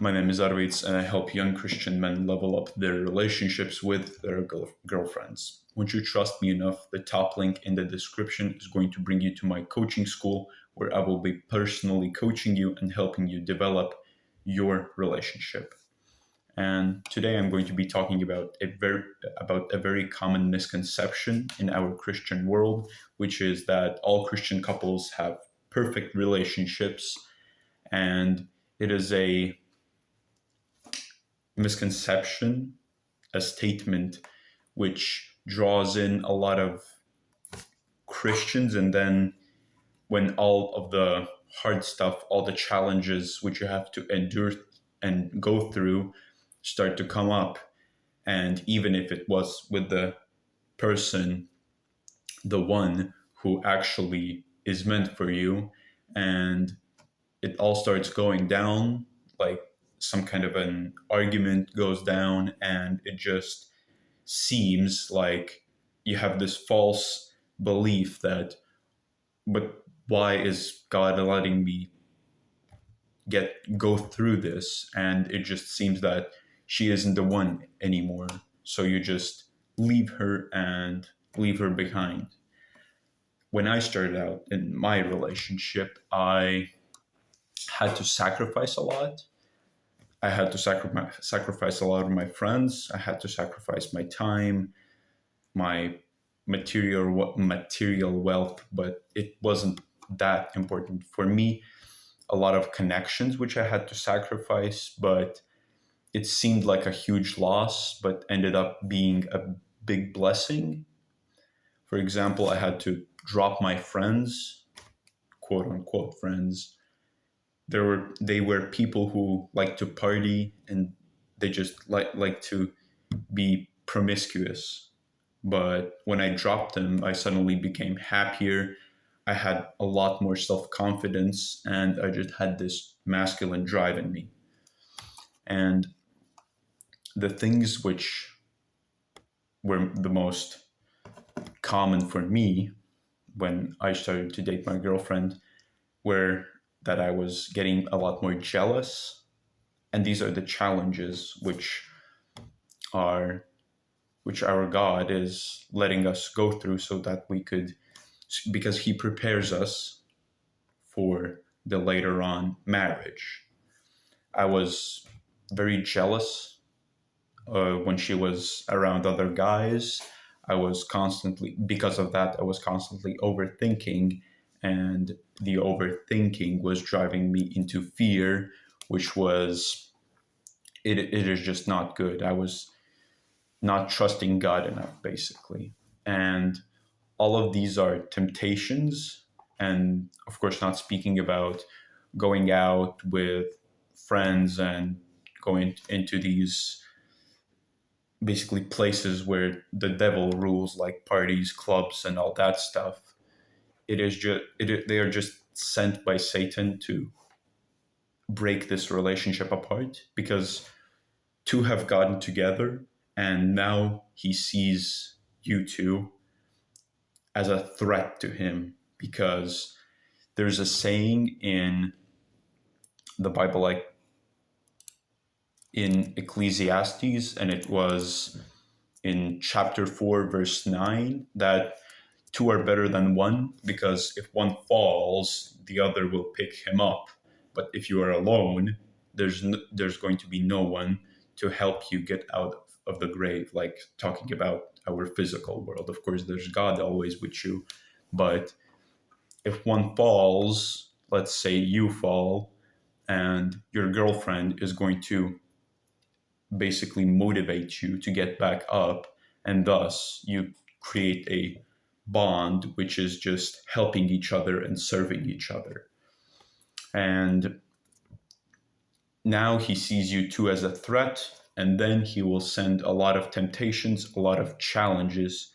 My name is Arvids, and I help young Christian men level up their relationships with their girlfriends. Once you trust me enough, the top link in the description is going to bring you to my coaching school, where I will be personally coaching you and helping you develop your relationship. And today I'm going to be talking about a very common misconception in our Christian world, which is that all Christian couples have perfect relationships, and it is a misconception, a statement which draws in a lot of Christians. And then when all of the hard stuff, all the challenges which you have to endure and go through start to come up, and even if it was with the person, the one who actually is meant for you, and it all starts going down, like some kind of an argument goes down, and it just seems like you have this false belief that, but why is God letting me go through this? And it just seems that she isn't the one anymore. So you just leave her and leave her behind. When I started out in my relationship, I had to sacrifice a lot. I had to sacrifice a lot of my friends. I had to sacrifice my time, my material wealth, but it wasn't that important for me. A lot of connections which I had to sacrifice, but it seemed like a huge loss, but ended up being a big blessing. For example, I had to drop my friends, quote unquote friends. They were people who like to party, and they just like to be promiscuous. But when I dropped them, I suddenly became happier. I had a lot more self-confidence, and I just had this masculine drive in me. And the things which were the most common for me when I started to date my girlfriend were that I was getting a lot more jealous. And these are the challenges are which our God is letting us go through, so that we could, because He prepares us for the later on marriage. I was very jealous when she was around other guys. Because of that, I was constantly overthinking, and the overthinking was driving me into fear, which was, it is just not good. I was not trusting God enough, basically. And all of these are temptations. And of course, not speaking about going out with friends and going into these basically places where the devil rules, like parties, clubs, and all that stuff. They are just sent by Satan to break this relationship apart, because two have gotten together, and now he sees you two as a threat to him, because there's a saying in the Bible, like in Ecclesiastes, and it was in chapter 4, verse 9, that two are better than one, because if one falls, the other will pick him up. But if you are alone, there's going to be no one to help you get out of the grave, like talking about our physical world. Of course, there's God always with you, but if one falls, let's say you fall, and your girlfriend is going to basically motivate you to get back up, and thus you create a bond which is just helping each other and serving each other. And now he sees you two as a threat, and then he will send a lot of temptations, a lot of challenges.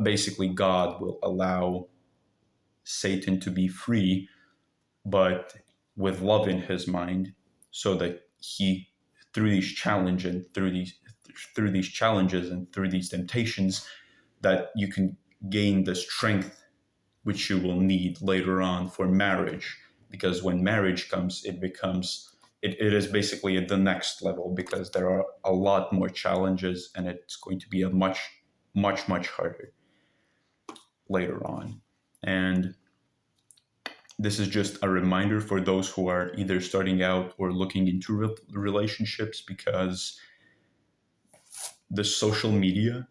Basically, God will allow Satan to be free, but with love in his mind, so that he, through these challenges and through these temptations, that you can gain the strength which you will need later on for marriage. Because when marriage comes, it is basically at the next level because there are a lot more challenges and it's going to be a much harder later on. And this is just a reminder for those who are either starting out or looking into relationships, because the social media,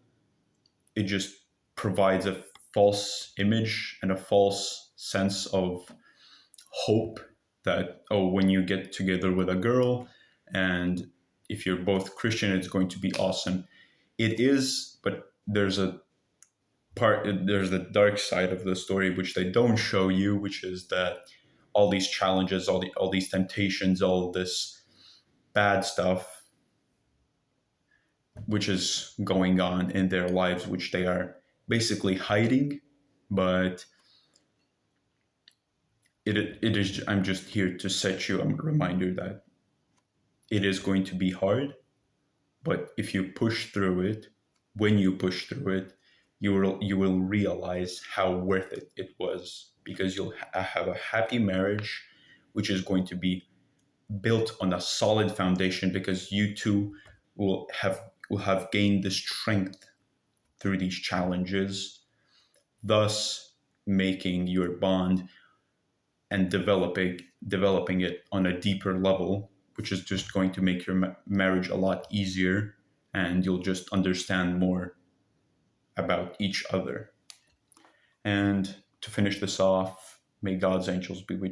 it just provides a false image and a false sense of hope that, oh, when you get together with a girl and if you're both Christian, it's going to be awesome. It is, but there's the dark side of the story which they don't show you, which is that all these challenges, all these temptations, all this bad stuff which is going on in their lives, which they are basically hiding. But it is, I'm just here to set you a reminder that it is going to be hard, but if you push through it, when you push through it, you will realize how worth it was, because you'll have a happy marriage, which is going to be built on a solid foundation, because you two will have gained the strength through these challenges, thus making your bond and developing it on a deeper level, which is just going to make your marriage a lot easier, and you'll just understand more about each other. And to finish this off, may God's angels be with